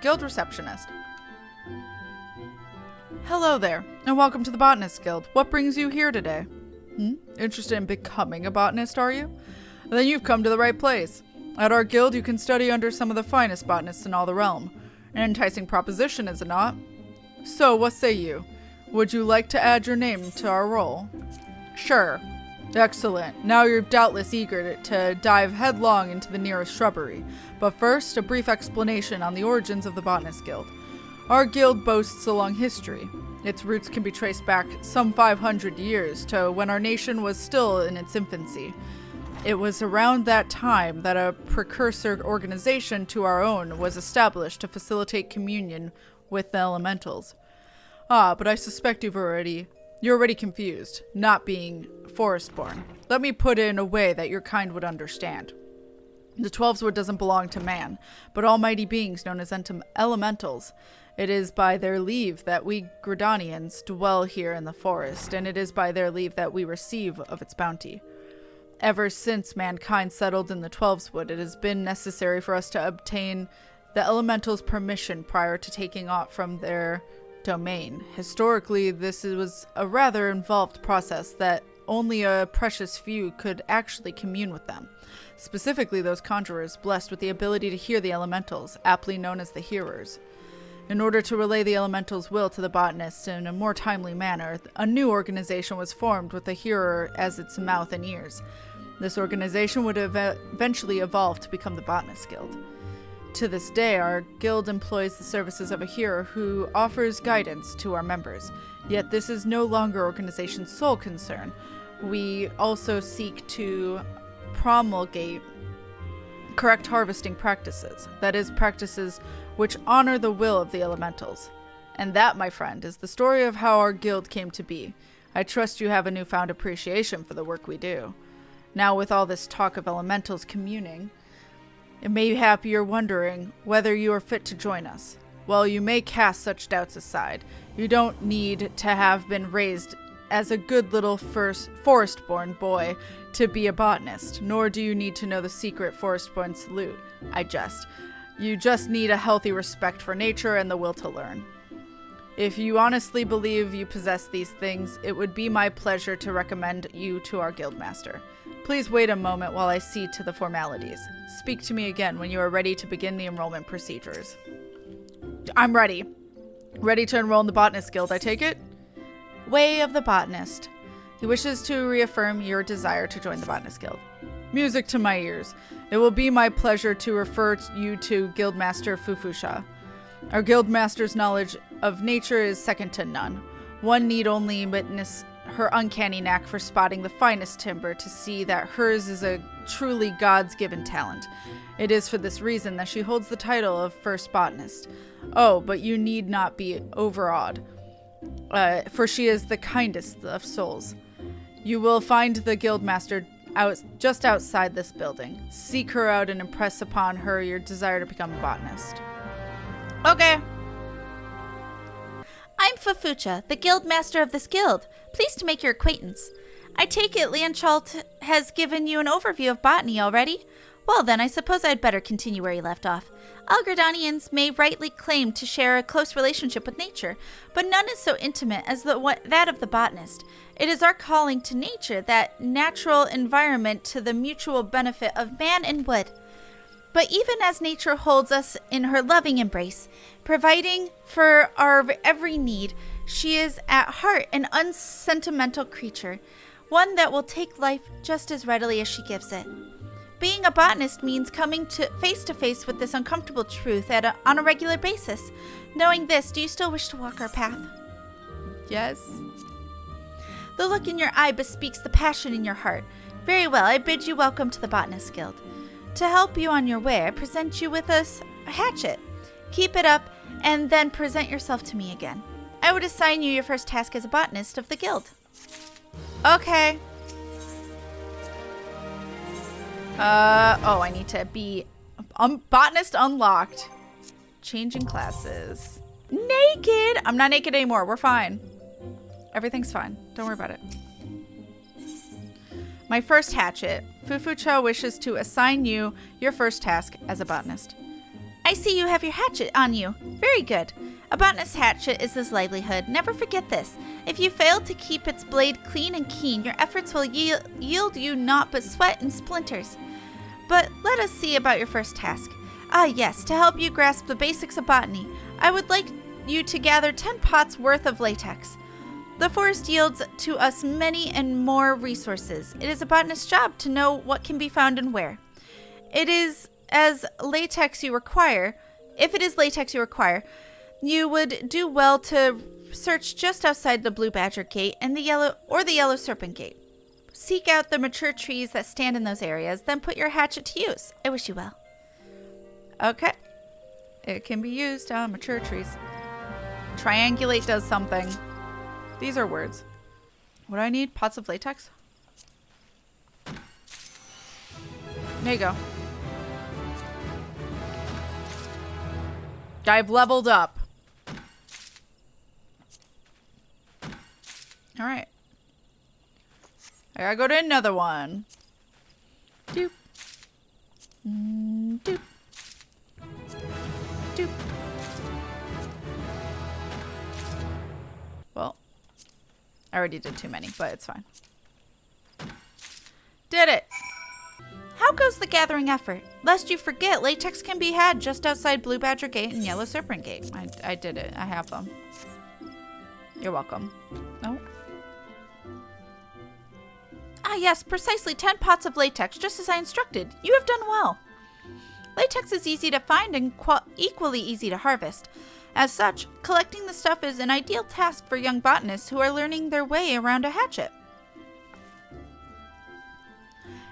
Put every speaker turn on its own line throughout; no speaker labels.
Guild Receptionist. Hello there, and welcome to the Botanist Guild. What brings you here today? Interested in becoming a botanist, are you? Then you've come to the right place. At our guild, you can study under some of the finest botanists in all the realm. An enticing proposition, is it not? So, what say you? Would you like to add your name to our roll? Sure. Excellent. Now you're doubtless eager to dive headlong into the nearest shrubbery. But first, a brief explanation on the origins of the Botanist Guild. Our guild boasts a long history. Its roots can be traced back some 500 years to when our nation was still in its infancy. It was around that time that a precursor organization to our own was established to facilitate communion with the elementals. But I suspect you're already confused, not being forest-born. Let me put it in a way that your kind would understand. The Twelveswood doesn't belong to man, but almighty beings known as elementals. It is by their leave that we Gridanians dwell here in the forest, and it is by their leave that we receive of its bounty. Ever since mankind settled in the Twelveswood, it has been necessary for us to obtain the elementals' permission prior to taking off from their domain. Historically, this was a rather involved process that only a precious few could actually commune with them. Specifically, those conjurers blessed with the ability to hear the elementals, aptly known as the hearers. In order to relay the elemental's will to the botanists in a more timely manner, a new organization was formed with the hearer as its mouth and ears. This organization would eventually evolve to become the Botanist Guild. To this day, our guild employs the services of a hearer who offers guidance to our members. Yet this is no longer our organization's sole concern. We also seek to promulgate correct harvesting practices, that is, practices which honor the will of the elementals. And that, my friend, is the story of how our guild came to be. I trust you have a newfound appreciation for the work we do. Now, with all this talk of elementals communing, it may happen you're wondering whether you are fit to join us. Well, you may cast such doubts aside. You don't need to have been raised as a good little forest-born boy to be a botanist, nor do you need to know the secret forest-born salute. I jest. You just need a healthy respect for nature and the will to learn. If you honestly believe you possess these things, it would be my pleasure to recommend you to our guildmaster. Please wait a moment while I see to the formalities. Speak to me again when you are ready to begin the enrollment procedures. I'm ready. Ready to enroll in the Botanist Guild, I take it? Way of the Botanist. He wishes to reaffirm your desire to join the Botanist Guild. Music to my ears. It will be my pleasure to refer you to Guildmaster Fufucha. Our Guildmaster's knowledge of nature is second to none. One need only witness her uncanny knack for spotting the finest timber to see that hers is a truly God's given talent. It is for this reason that she holds the title of First Botanist. Oh, but you need not be overawed, for she is the kindest of souls. You will find the Guildmaster just outside this building. Seek her out and impress upon her your desire to become a botanist. Okay.
I'm Fufucha, the Guildmaster of this guild. Pleased to make your acquaintance. I take it Leonchalt has given you an overview of botany already? Well then, I suppose I'd better continue where he left off. All Gridanians may rightly claim to share a close relationship with nature, but none is so intimate as that of the botanist. It is our calling to nature, that natural environment to the mutual benefit of man and wood. But even as nature holds us in her loving embrace, providing for our every need, she is at heart an unsentimental creature, one that will take life just as readily as she gives it. Being a botanist means coming face to face with this uncomfortable truth on a regular basis. Knowing this, do you still wish to walk our path?
Yes.
The look in your eye bespeaks the passion in your heart. Very well, I bid you welcome to the Botanist Guild. To help you on your way, I present you with a hatchet. Keep it up, and then present yourself to me again. I would assign you your first task as a botanist of the guild.
Okay. I need to be botanist unlocked. Changing classes. Naked. I'm not naked anymore. We're fine. Everything's fine. Don't worry about it. My first hatchet. Fufucha wishes to assign you your first task as a botanist.
I see you have your hatchet on you. Very good. A botanist's hatchet is his livelihood. Never forget this. If you fail to keep its blade clean and keen, your efforts will yield you naught but sweat and splinters. But let us see about your first task. Ah, yes, to help you grasp the basics of botany, I would like you to gather 10 pots worth of latex. The forest yields to us many and more resources. It is a botanist's job to know what can be found and where. If it is latex you require, you would do well to search just outside the Blue Badger Gate and the Yellow Serpent Gate. Seek out the mature trees that stand in those areas, then put your hatchet to use. I wish you well.
Okay. It can be used on mature trees. Triangulate does something. These are words. What do I need? Pots of latex? There you go. I've leveled up. Alright. I gotta go to another one. Doop. Doop. Doop. Well, I already did too many, but it's fine. Did it!
How goes the gathering effort? Lest you forget, latex can be had just outside Blue Badger Gate and Yellow Serpent Gate.
I did it. I have them. You're welcome. Oh.
Ah, yes, precisely 10 pots of latex, just as I instructed. You have done well. Latex is easy to find and equally easy to harvest. As such, collecting the stuff is an ideal task for young botanists who are learning their way around a hatchet.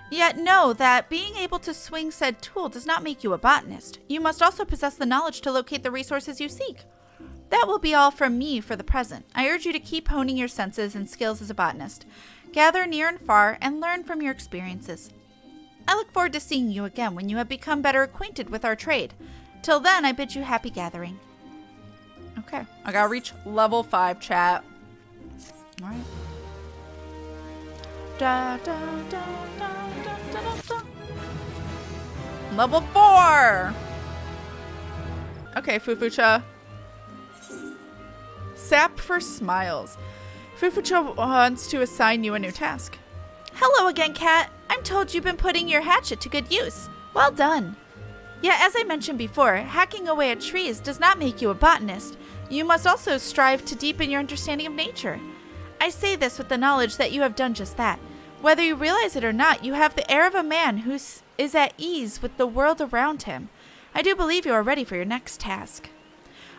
Yet know that being able to swing said tool does not make you a botanist. You must also possess the knowledge to locate the resources you seek. That will be all from me for the present. I urge you to keep honing your senses and skills as a botanist. Gather near and far and learn from your experiences. I look forward to seeing you again when you have become better acquainted with our trade. Till then, I bid you happy gathering.
Okay. I gotta reach level 5, chat. Alright. Da, da, da, da, da, da, da. Level 4! Okay, Fufucha. Sap for smiles. Fufucha wants to assign you a new task.
Hello again, Kat. I'm told you've been putting your hatchet to good use. Well done. Yet, as I mentioned before, hacking away at trees does not make you a botanist. You must also strive to deepen your understanding of nature. I say this with the knowledge that you have done just that. Whether you realize it or not, you have the air of a man who is at ease with the world around him. I do believe you are ready for your next task.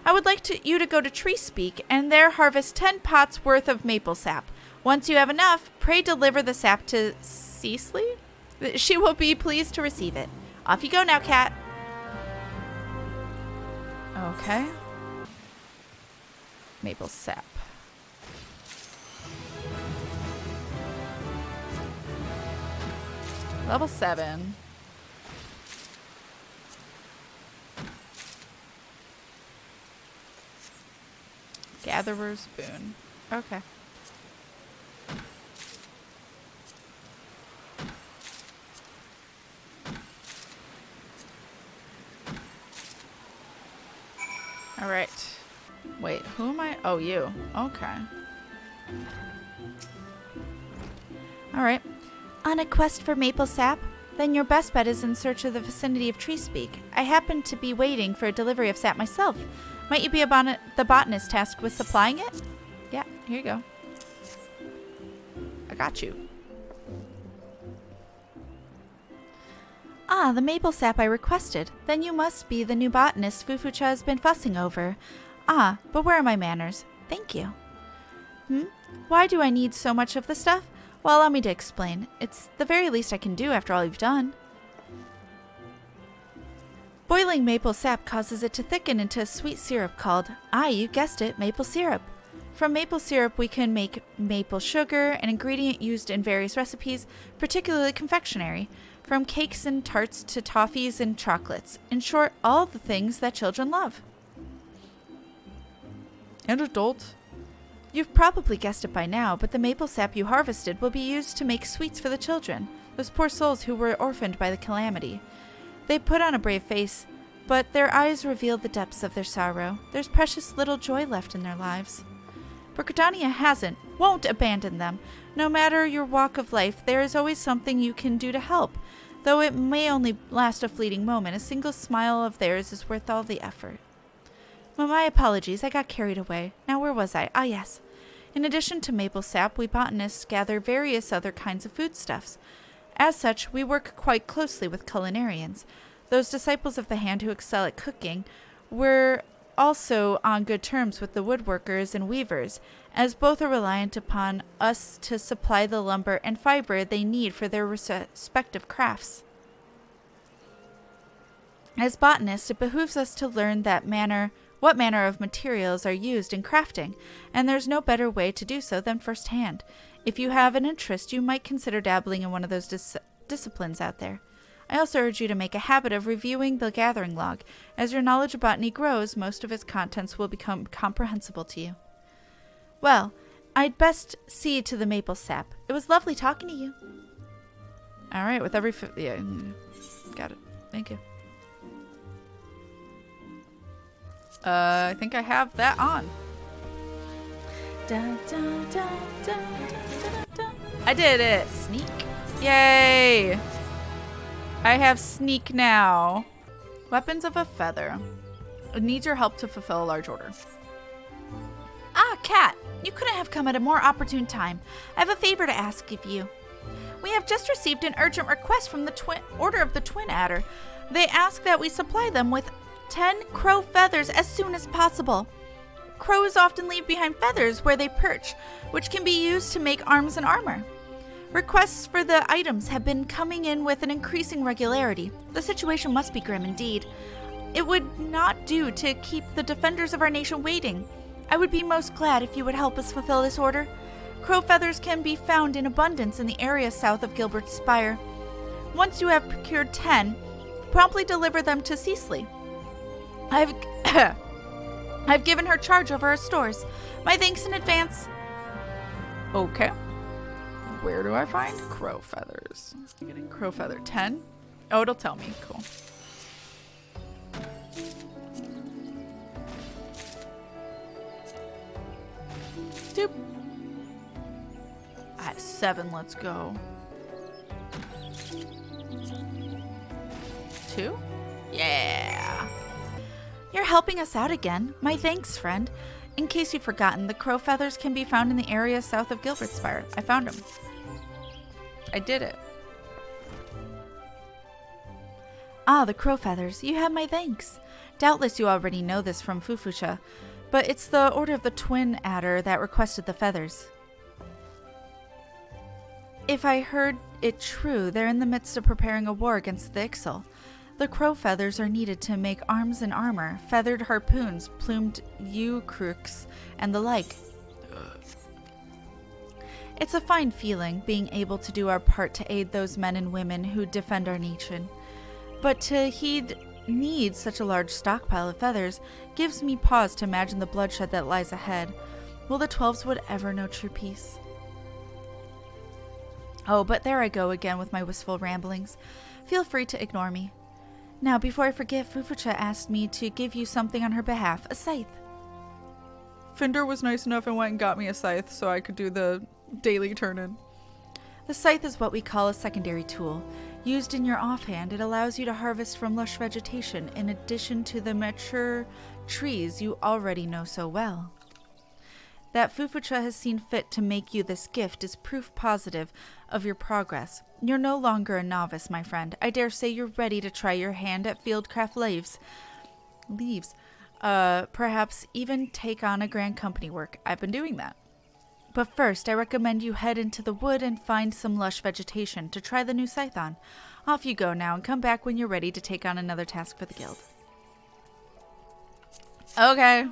I would like you to go to Tree Speak and there harvest 10 pots worth of maple sap. Once you have enough, pray deliver the sap to Cecily. She will be pleased to receive it. Off you go now, Kat.
Okay. Maple sap. Level 7. Gatherer's Boon. Okay. All right. Wait, who am I? Oh, you. Okay.
All right. On a quest for maple sap? Then your best bet is in search of the vicinity of Tree Speak. I happen to be waiting for a delivery of sap myself. Might you be the botanist tasked with supplying it?
Yeah, here you go. I got you.
Ah, the maple sap I requested. Then you must be the new botanist Fufucha has been fussing over. Ah, but where are my manners? Thank you. Why do I need so much of the stuff? Well, allow me to explain. It's the very least I can do after all you've done. Boiling maple sap causes it to thicken into a sweet syrup called, you guessed it, maple syrup. From maple syrup we can make maple sugar, an ingredient used in various recipes, particularly confectionery, from cakes and tarts to toffees and chocolates. In short, all the things that children love.
And adults.
You've probably guessed it by now, but the maple sap you harvested will be used to make sweets for the children, those poor souls who were orphaned by the calamity. They put on a brave face, but their eyes reveal the depths of their sorrow. There's precious little joy left in their lives. Burkadania won't abandon them. No matter your walk of life, there is always something you can do to help. Though it may only last a fleeting moment, a single smile of theirs is worth all the effort. Well, my apologies, I got carried away. Now where was I? Ah, yes. In addition to maple sap, we botanists gather various other kinds of foodstuffs. As such, we work quite closely with culinarians. Those disciples of the hand who excel at cooking were also on good terms with the woodworkers and weavers, as both are reliant upon us to supply the lumber and fiber they need for their respective crafts. As botanists, it behooves us to learn what manner of materials are used in crafting, and there's no better way to do so than firsthand. If you have an interest, you might consider dabbling in one of those disciplines out there. I also urge you to make a habit of reviewing the gathering log. As your knowledge of botany grows, most of its contents will become comprehensible to you. Well, I'd best see to the maple sap. It was lovely talking to you. All right, with every... yeah, got it. Thank you. I think I have that on. I did it. Sneak. Yay. I have sneak now. Weapons of a feather. It needs your help to fulfill a large order. Ah, Kat. You couldn't have come at a more opportune time. I have a favor to ask of you. We have just received an urgent request from the Order of the Twin Adder. They ask that we supply them with 10 crow feathers as soon as possible. Crows often leave behind feathers where they perch, which can be used to make arms and armor. Requests for the items have been coming in with an increasing regularity. The situation must be grim indeed. It would not do to keep the defenders of our nation waiting. I would be most glad if you would help us fulfill this order. Crow feathers can be found in abundance in the area south of Gilbert's Spire. Once you have procured 10, promptly deliver them to Cecily. I've given her charge over our stores. My thanks in advance.
Okay. Where do I find crow feathers? I'm getting crow feather 10. Oh, it'll tell me. Cool. Doop. I have 7. Let's go. 2? Yeah.
You're helping us out again. My thanks, friend. In case you've forgotten, the crow feathers can be found in the area south of Gilbert's Spire. I found them.
I did it.
Ah, the crow feathers. You have my thanks. Doubtless you already know this from Fufucha, but it's the Order of the Twin Adder that requested the feathers. If I heard it true, they're in the midst of preparing a war against the Ixal. The crow feathers are needed to make arms and armor, feathered harpoons, plumed yew-crooks, and the like. It's a fine feeling, being able to do our part to aid those men and women who defend our nation. But to need such a large stockpile of feathers gives me pause to imagine the bloodshed that lies ahead. Will the 12s would ever know true peace? Oh, but there I go again with my wistful ramblings. Feel free to ignore me. Now, before I forget, Fufucha asked me to give you something on her behalf, a scythe.
Finder was nice enough and went and got me a scythe so I could do the daily turn-in.
The scythe is what we call a secondary tool. Used in your offhand, it allows you to harvest from lush vegetation in addition to the mature trees you already know so well. That Fufucha has seen fit to make you this gift is proof positive of your progress. You're no longer a novice, my friend. I dare say you're ready to try your hand at fieldcraft leaves. Perhaps even take on a grand company work. I've been doing that. But first, I recommend you head into the wood and find some lush vegetation to try the new scythe on. Off you go now and come back when you're ready to take on another task for the guild.
Okay.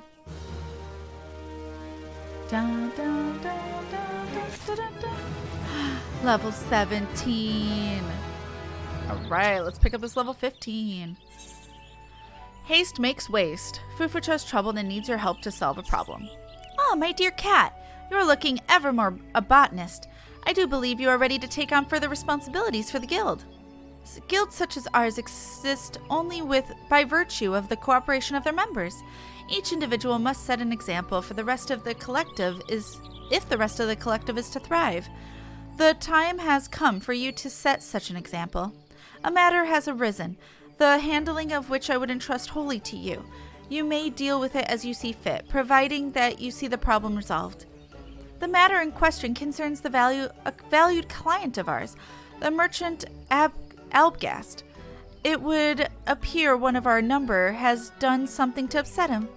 Level 17.
Alright, let's pick up this level 15. Haste makes waste. Fufucha's troubled and needs your help to solve a problem.
Oh, my dear cat. You're looking ever more a botanist. I do believe you are ready to take on further responsibilities for the guild. Guilds such as ours exist only by virtue of the cooperation of their members. Each individual must set an example for the rest of the collective if the rest of the collective is to thrive. The time has come for you to set such an example. A matter has arisen, the handling of which I would entrust wholly to you. You may deal with it as you see fit, providing that you see the problem resolved. The matter in question concerns a valued client of ours, the merchant Albgast. It would appear one of our number has done something to upset him.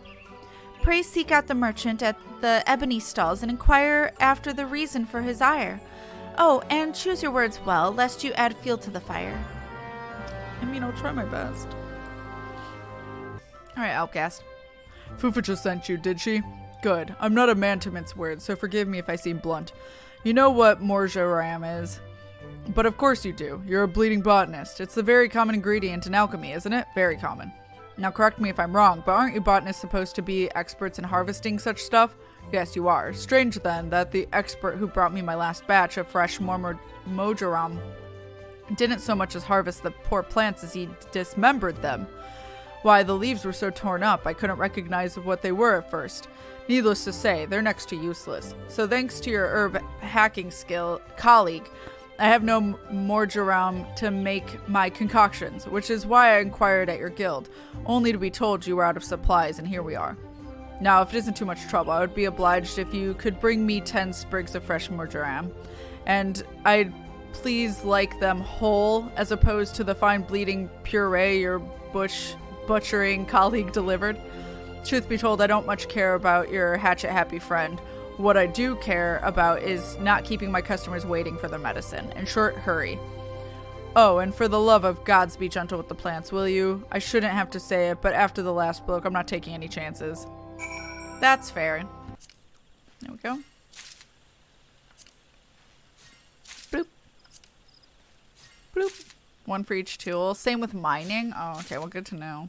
Pray seek out the merchant at the ebony stalls and inquire after the reason for his ire. Oh, and choose your words well, lest you add fuel to the fire.
I mean, I'll try my best. Alright, Albgast. Fufucha sent you, did she? Good. I'm not a man to mince words, so forgive me if I seem blunt. You know what Morjaram is. But of course you do. You're a bleeding botanist. It's a very common ingredient in alchemy, isn't it? Very common. Now correct me if I'm wrong, but aren't you botanists supposed to be experts in harvesting such stuff? Yes, you are. Strange then that the expert who brought me my last batch of fresh Mojaram didn't so much as harvest the poor plants as he dismembered them. Why, the leaves were so torn up I couldn't recognize what they were at first. Needless to say, they're next to useless. So thanks to your herb hacking colleague, I have no Mojaram to make my concoctions, which is why I inquired at your guild, only to be told you were out of supplies, and here we are. Now, if it isn't too much trouble, I would be obliged if you could bring me 10 sprigs of fresh Mojaram, and I'd please like them whole, as opposed to the fine bleeding puree your butchering colleague delivered. Truth be told, I don't much care about your hatchet-happy friend. What I do care about is not keeping my customers waiting for their medicine. In short, hurry. Oh, and for the love of gods, be gentle with the plants, will you? I shouldn't have to say it, but after the last bloke, I'm not taking any chances. That's fair. There we go. Bloop. Bloop. One for each tool. Same with mining. Oh, okay. Well, good to know.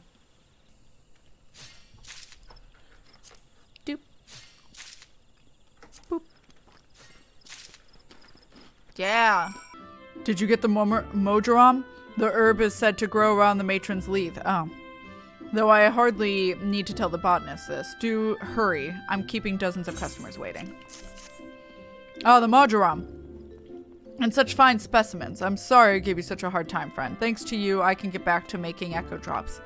Doop. Boop. Yeah. Did you get the Mojaram? The herb is said to grow around the matron's lathe. Oh. Though I hardly need to tell the botanist this. Do hurry. I'm keeping dozens of customers waiting. Oh, the Mojaram. And such fine specimens. I'm sorry I gave you such a hard time, friend. Thanks to you, I can get back to making echo drops.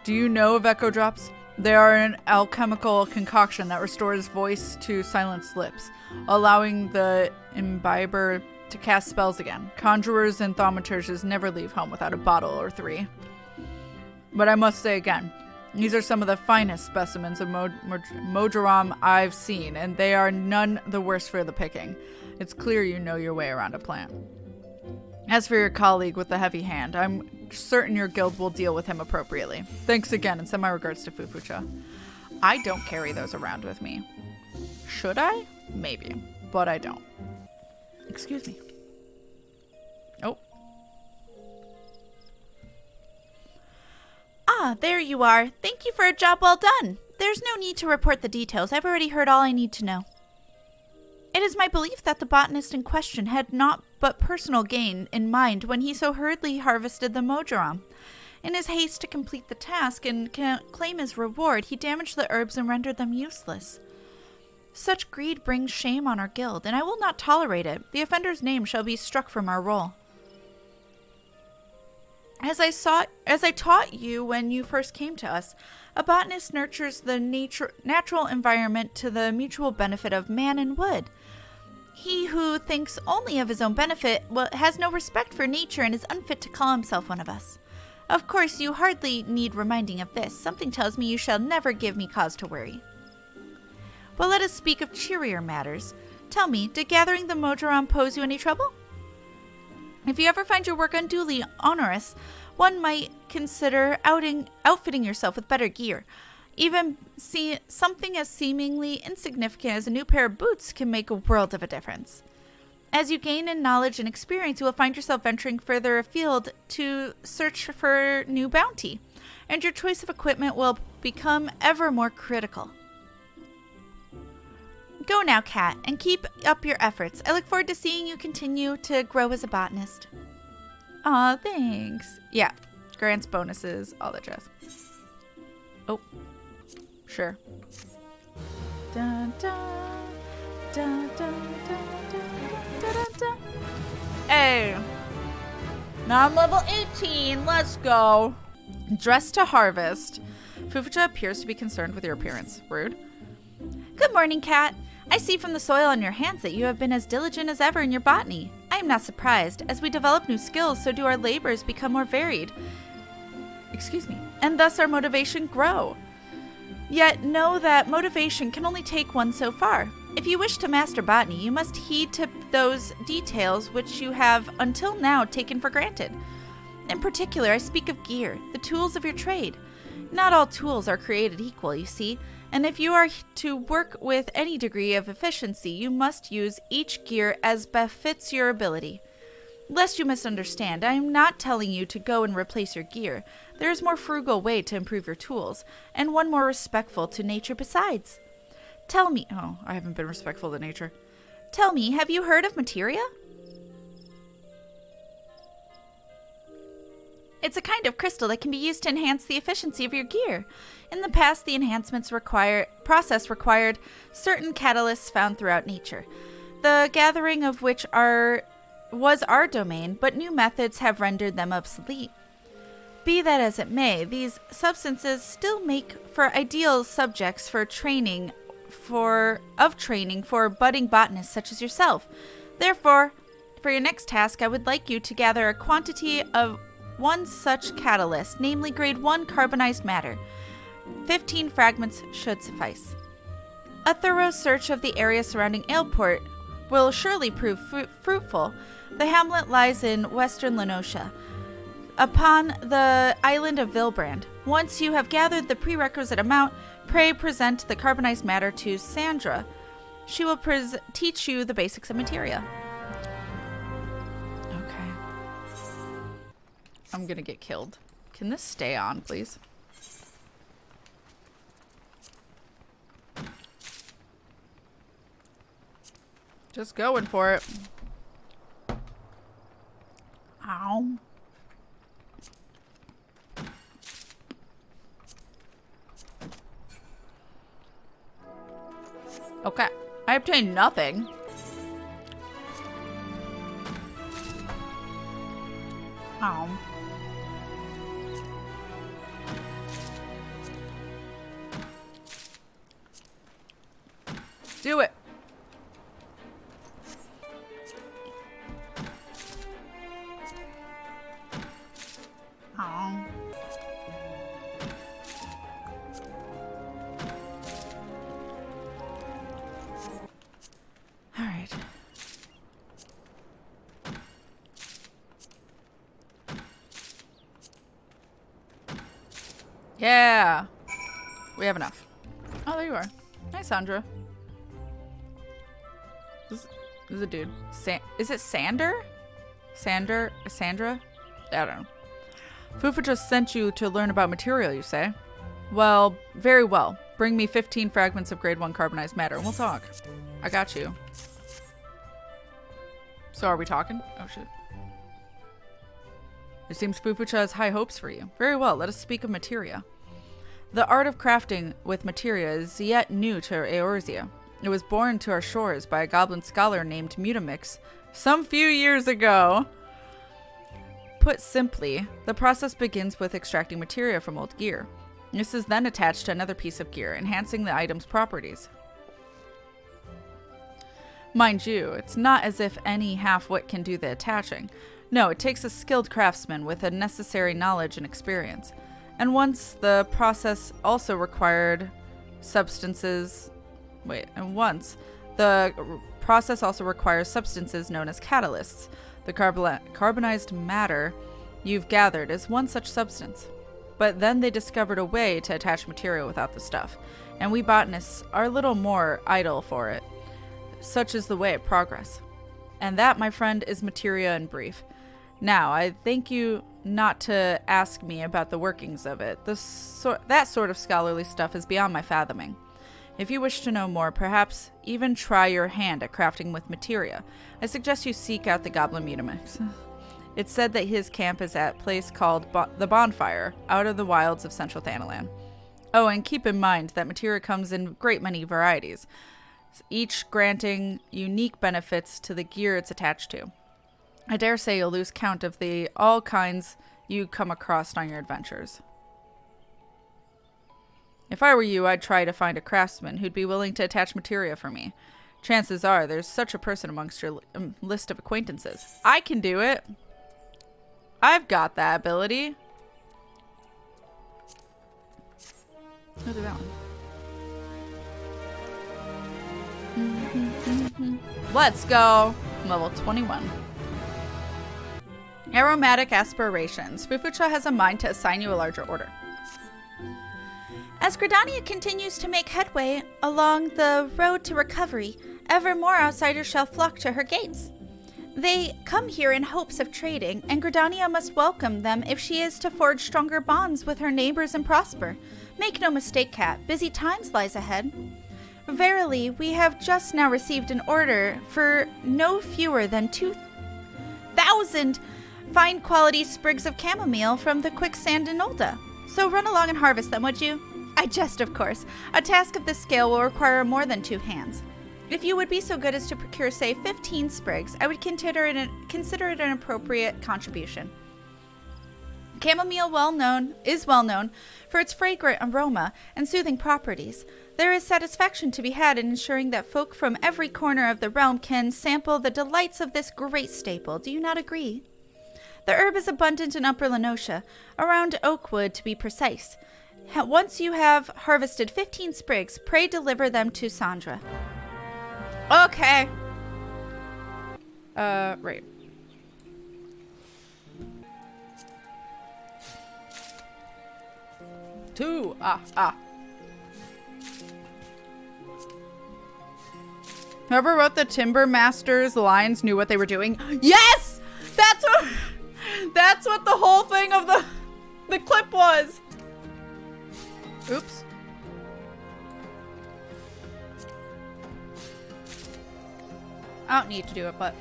Do you know of echo drops? They are an alchemical concoction that restores voice to silenced lips, allowing the imbiber to cast spells again. Conjurers and thaumaturges never leave home without a bottle or 3. But I must say again, these are some of the finest specimens of Mojaram I've seen, and they are none the worse for the picking. It's clear you know your way around a plant. As for your colleague with the heavy hand, I'm certain your guild will deal with him appropriately. Thanks again, and send my regards to Fufucha. I don't carry those around with me. Should I? Maybe, but I don't. Excuse me. Oh.
Ah, there you are. Thank you for a job well done. There's no need to report the details. I've already heard all I need to know. It is my belief that the botanist in question had naught but personal gain in mind when he so hurriedly harvested the Mojaram. In his haste to complete the task and claim his reward, he damaged the herbs and rendered them useless. Such greed brings shame on our guild, and I will not tolerate it. The offender's name shall be struck from our roll. As I taught you when you first came to us, a botanist nurtures the natural environment to the mutual benefit of man and wood. He who thinks only of his own benefit has no respect for nature and is unfit to call himself one of us. Of course, you hardly need reminding of this. Something tells me you shall never give me cause to worry. But let us speak of cheerier matters. Tell me, did gathering the Mojaram pose you any trouble? If you ever find your work unduly onerous, one might consider outfitting yourself with better gear. Even something as seemingly insignificant as a new pair of boots can make a world of a difference. As you gain in knowledge and experience, you will find yourself venturing further afield to search for new bounty, and your choice of equipment will become ever more critical. Go now, Kat, and keep up your efforts. I look forward to seeing you continue to grow as a botanist. Aw, thanks. Yeah, grants, bonuses, all that jazz. Oh, sure. Dun, dun, dun, dun, dun, dun, dun, dun, dun. Hey, now I'm level 18. Let's go. Dressed to harvest. Fufucha appears to be concerned with your appearance. Rude. Good morning, Kat. I see from the soil on your hands that you have been as diligent as ever in your botany. I am not surprised. As we develop new skills, so do our labors become more varied. Excuse me. And thus our motivation grow. Yet know that motivation can only take one so far. If you wish to master botany, you must heed to those details which you have until now taken for granted. In particular, I speak of gear, the tools of your trade. Not all tools are created equal, you see, and if you are to work with any degree of efficiency, you must use each gear as befits your ability. Lest you misunderstand, I am not telling you to go and replace your gear. There is a more frugal way to improve your tools, and one more respectful to nature besides. Tell me... Oh, I haven't been respectful to nature. Tell me, have you heard of materia? It's a kind of crystal that can be used to enhance the efficiency of your gear. In the past, the enhancements process required certain catalysts found throughout nature, the gathering of which was our domain, but new methods have rendered them obsolete. Be that as it may, these substances still make for ideal subjects for training for budding botanists such as yourself. Therefore, for your next task, I would like you to gather a quantity of one such catalyst, namely grade 1 carbonized matter. 15 fragments should suffice. A thorough search of the area surrounding Aleport will surely prove fruitful. The hamlet lies in western Lenosha, upon the island of Vilbrand. Once you have gathered the prerequisite amount, pray present the carbonized matter to Sandra. She will teach you the basics of materia. Okay. I'm gonna get killed. Can this stay on, please? Just going for it. Ow. Okay. I obtained nothing. Ow. Do it. Ow. All right. Yeah. We have enough. Oh, there you are. Hi, Sandra. This is a dude. Is it Sandra? I don't know. Fufu just sent you to learn about material, you say? Well, very well. Bring me 15 fragments of grade 1 carbonized matter and we'll talk. I got you. So are we talking? Oh, shit. It seems Fufucha has high hopes for you. Very well, let us speak of materia. The art of crafting with materia is yet new to Eorzea. It was born to our shores by a goblin scholar named Mutamix some few years ago. Put simply, the process begins with extracting materia from old gear. This is then attached to another piece of gear, enhancing the item's properties. Mind you, it's not as if any half-wit can do the attaching. No, it takes a skilled craftsman with a necessary knowledge and experience. And once the process also required substances... the process also requires substances known as catalysts. The carbonized matter you've gathered is one such substance. But then they discovered a way to attach material without the stuff, and we botanists are a little more idle for it. Such is the way of progress. And that, my friend, is materia in brief. Now, I thank you not to ask me about the workings of it. That sort of scholarly stuff is beyond my fathoming. If you wish to know more, perhaps even try your hand at crafting with materia. I suggest you seek out the Goblin Mutamix.
It's said that his camp is at a place called the Bonfire, out of the wilds of central Thanalan. Oh, and keep in mind that materia comes in a great many varieties, each granting unique benefits to the gear it's attached to. I dare say you'll lose count of the all kinds you come across on your adventures. If I were you, I'd try to find a craftsman who'd be willing to attach materia for me. Chances are there's such a person amongst your list of acquaintances. I can do it. I've got that ability. Look at that one. Let's go. Level 21. Aromatic aspirations. Fufucha has a mind to assign you a larger order.
As Gridania continues to make headway along the road to recovery, ever more outsiders shall flock to her gates. They come here in hopes of trading, and Gridania must welcome them if she is to forge stronger bonds with her neighbors and prosper. Make no mistake, Kat, busy times lies ahead. Verily, we have just now received an order for no fewer than 2,000 fine quality sprigs of chamomile from the quicksand in Ulda. So run along and harvest them, would you? I jest, of course. A task of this scale will require more than 2 hands. If you would be so good as to procure, say, 15 sprigs, I would consider it an appropriate contribution. Chamomile is well known for its fragrant aroma and soothing properties. There is satisfaction to be had in ensuring that folk from every corner of the realm can sample the delights of this great staple. Do you not agree? The herb is abundant in Upper Lenosha, around Oakwood to be precise. Once you have harvested 15 sprigs, pray deliver them to Sandra. Okay. Right. Two. Whoever wrote the Timber Master's lines knew what they were doing. Yes! That's what the whole thing of the clip was. Oops. I don't need to do it, but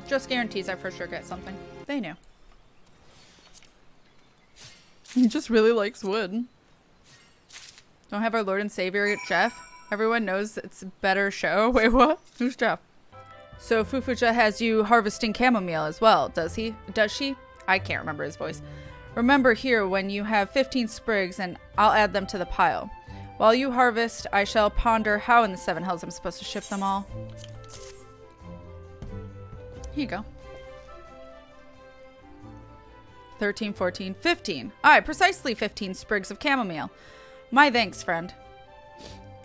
just guarantees I for sure get something. They knew. He just really likes wood. Don't have our Lord and Savior Jeff. Everyone knows it's a better show. Wait, what? Who's Jeff? So Fufucha has you harvesting chamomile as well, does he? Does she? I can't remember his voice. Remember here when you have 15 sprigs and I'll add them to the pile. While you harvest, I shall ponder how in the 7 hells I'm supposed to ship them all. Here you go. 13, 14, 15. Alright, precisely 15 sprigs of chamomile. My thanks, friend.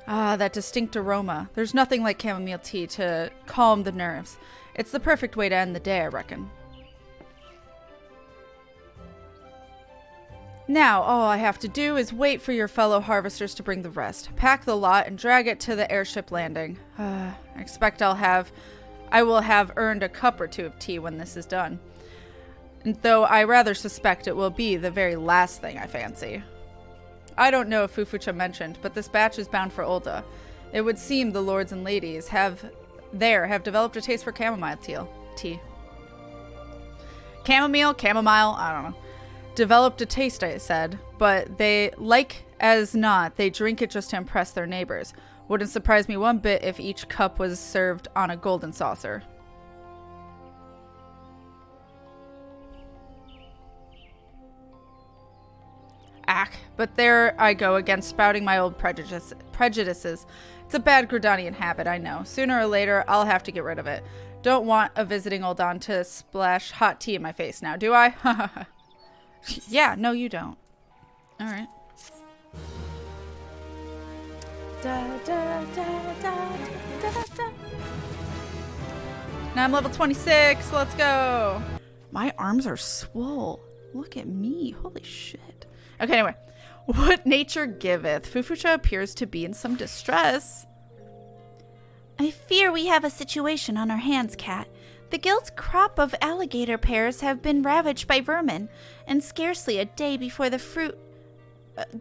Ah, that distinct aroma. There's nothing like chamomile tea to calm the nerves. It's the perfect way to end the day, I reckon. Now, all I have to do is wait for your fellow harvesters to bring the rest. Pack the lot and drag it to the airship landing. I expect I will have earned a cup or 2 of tea when this is done. And though I rather suspect it will be the very last thing I fancy. I don't know if Fufucha mentioned, but this batch is bound for Ulda. It would seem the lords and ladies have developed a taste for chamomile tea. Chamomile, I don't know. Developed a taste, I said, but they, like as not, they drink it just to impress their neighbors. Wouldn't surprise me one bit if each cup was served on a golden saucer. But there I go again, spouting my old prejudices. It's a bad Gridanian habit, I know. Sooner or later, I'll have to get rid of it. Don't want a visiting Uldan to splash hot tea in my face now, do I? Yeah, no you don't. Alright. Now I'm level 26, let's go! My arms are swole. Look at me, holy shit. Okay, anyway. What nature giveth? Fufucha appears to be in some distress. I fear we have a situation on our hands, Kat. The guild's crop of alligator pears have been ravaged by vermin, and scarcely a day before the fruit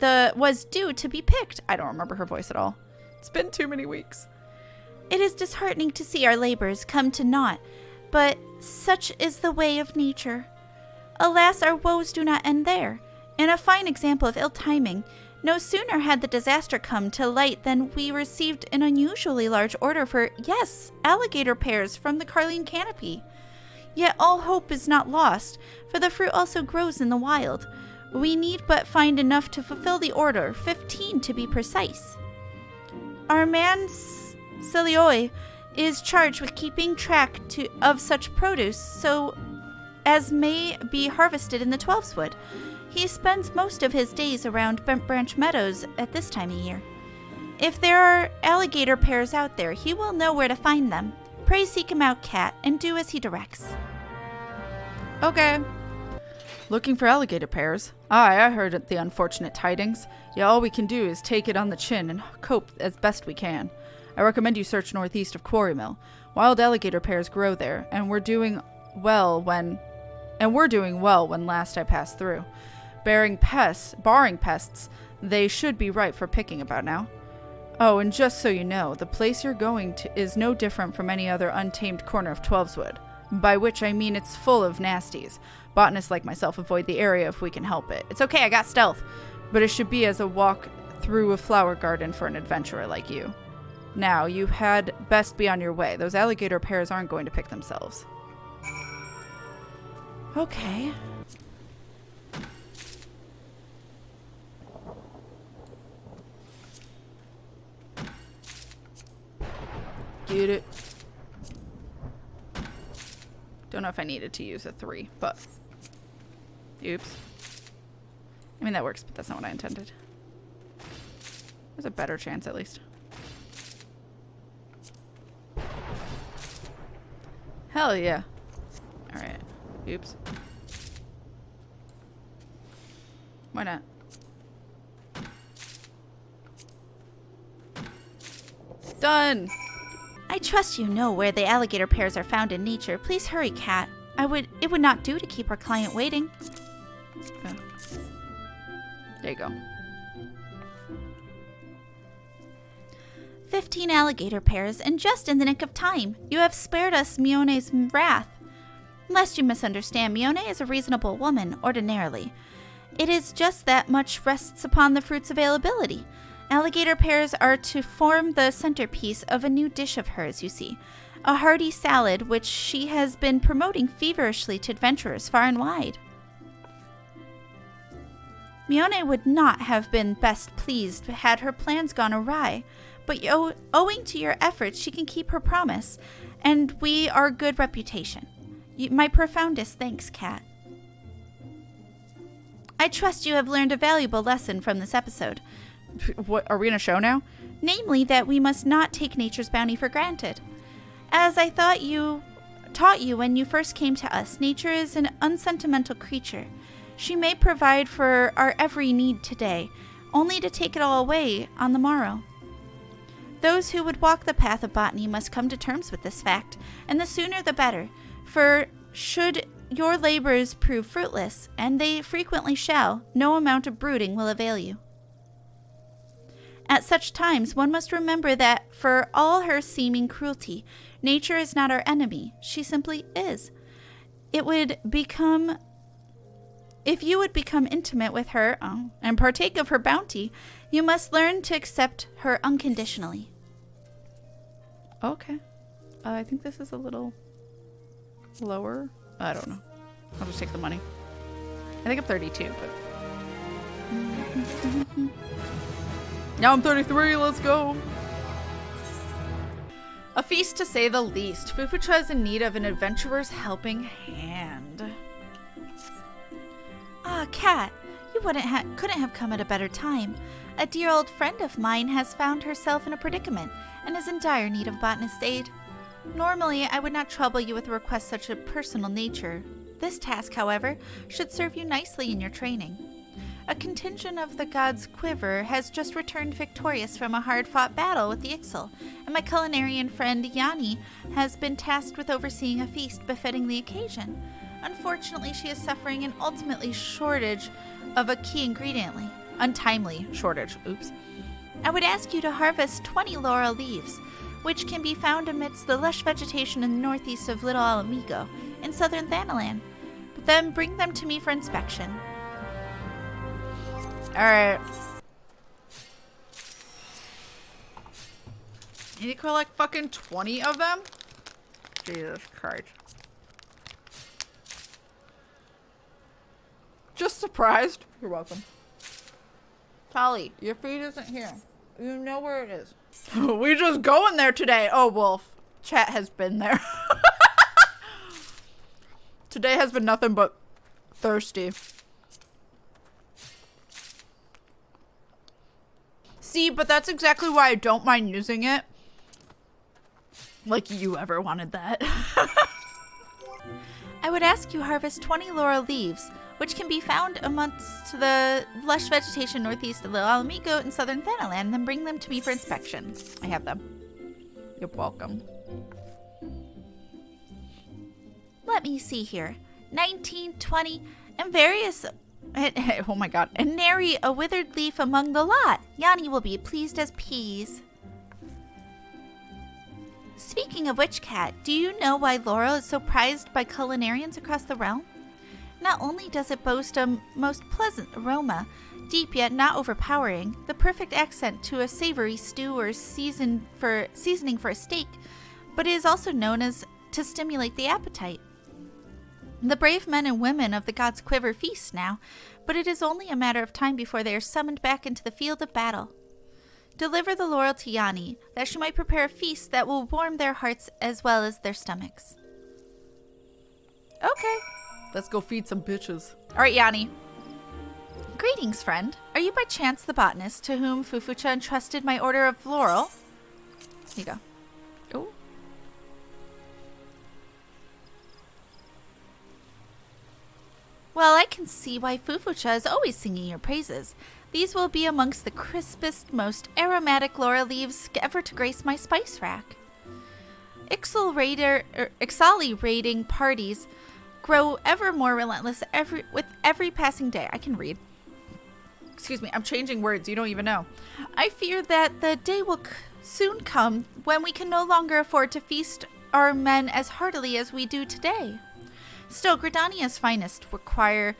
was due to be picked. I don't remember her voice at all. It's been too many weeks. It is disheartening to see our labors come to naught, but such is the way of nature. Alas, our woes do not end there. In a fine example of ill timing, no sooner had the disaster come to light than we received an unusually large order for, yes, alligator pears from the Carline canopy. Yet all hope is not lost, for the fruit also grows in the wild. We need but find enough to fulfill the order, 15 to be precise. Our man Celioi is charged with keeping track of such produce so as may be harvested in the Twelveswood. He spends most of his days around Bent Branch Meadows at this time of year. If there are alligator pears out there, he will know where to find them. Pray seek him out, Cat, and do as he directs.
Okay. Looking for alligator pears? Aye, I heard the unfortunate tidings. Yeah, all we can do is take it on the chin and cope as best we can. I recommend you search northeast of Quarry Mill. Wild alligator pears grow there, and we're doing well when last I passed through. Barring pests, they should be ripe for picking about now. Oh, and just so you know, the place you're going to is no different from any other untamed corner of Twelveswood, by which I mean it's full of nasties. Botanists like myself avoid the area if we can help it. It's okay, I got stealth, but it should be as a walk through a flower garden for an adventurer like you. Now, you had best be on your way. Those alligator pears aren't going to pick themselves. Okay. Get it. Don't know if I needed to use a 3, but... Oops. I mean, that works, but that's not what I intended. There's a better chance, at least. Hell yeah. Alright. Oops. Why not? Done!
I trust you know where the alligator pears are found in nature. Please hurry, Cat. It would not do to keep our client waiting.
Okay. There you go.
15 alligator pears, and just in the nick of time. You have spared us Mione's wrath. Lest you misunderstand, Mione is a reasonable woman, ordinarily. It is just that much rests upon the fruit's availability. Alligator pears are to form the centerpiece of a new dish of hers, you see. A hearty salad which she has been promoting feverishly to adventurers far and wide. Mione would not have been best pleased had her plans gone awry, but owing to your efforts she can keep her promise, and we are good reputation. My profoundest thanks, Cat. I trust you have learned a valuable lesson from this episode.
What, are we in a show now?
Namely, that we must not take nature's bounty for granted. As I taught you when you first came to us, nature is an unsentimental creature. She may provide for our every need today, only to take it all away on the morrow. Those who would walk the path of botany must come to terms with this fact, and the sooner the better, for should your labors prove fruitless, and they frequently shall, no amount of brooding will avail you. At such times, one must remember that, for all her seeming cruelty, nature is not our enemy. She simply is. If you would become intimate with her and partake of her bounty, you must learn to accept her unconditionally.
Okay. I think this is a little lower. I don't know. I'll just take the money. I think I'm 32, but... Now I'm 33, let's go! A feast to say the least. Fufucha is in need of an adventurer's helping hand.
Ah, Cat, you couldn't have come at a better time. A dear old friend of mine has found herself in a predicament and is in dire need of botanist's aid. Normally, I would not trouble you with a request such a personal nature. This task, however, should serve you nicely in your training. A contingent of the god's quiver has just returned victorious from a hard-fought battle with the Ixal, and my culinarian friend Yanni has been tasked with overseeing a feast befitting the occasion. Unfortunately, she is suffering an ultimately shortage of a key ingredient. Untimely shortage. Oops. I would ask you to harvest 20 laurel leaves. which can be found amidst the lush vegetation in the northeast of Little Alamigo in southern Thanalan. But then bring them to me for inspection.
Alright. You need to collect fucking 20 of them? Jesus Christ. Just surprised. You're welcome. Tolly, your feed isn't here. You know where it is. We just going there today. Oh, Wolf. Chat has been there. Today has been nothing but thirsty. See, but that's exactly why I don't mind using it. Like you ever wanted that.
I would ask you harvest 20 laurel leaves, which can be found amongst the lush vegetation northeast of Little Alamigo in southern Thanalan, then bring them to me for inspection.
I have them. You're welcome.
Let me see here. 19, 20, and various... Oh my god. And nary a withered leaf among the lot. Yanni will be pleased as peas. Speaking of which, Kat, do you know why laurel is so prized by culinarians across the realm? Not only does it boast a most pleasant aroma, deep yet not overpowering, the perfect accent to a savory stew or seasoning for a steak, but it is also known as to stimulate the appetite. The brave men and women of the gods' quiver feast now, but it is only a matter of time before they are summoned back into the field of battle. Deliver the laurel to Yanni, that she might prepare a feast that will warm their hearts as well as their stomachs.
Okay. Let's go feed some bitches. Alright, Yanni.
Greetings, friend. Are you by chance the botanist to whom Fufucha entrusted my order of laurel? Here you go. Oh. Well, I can see why Fufucha is always singing your praises. These will be amongst the crispest, most aromatic laurel leaves ever to grace my spice rack. Exhilarating parties grow ever more relentless with every passing day. I can read.
Excuse me, I'm changing words. You don't even know.
I fear that the day will soon come when we can no longer afford to feast our men as heartily as we do today. Still, Gridania's finest require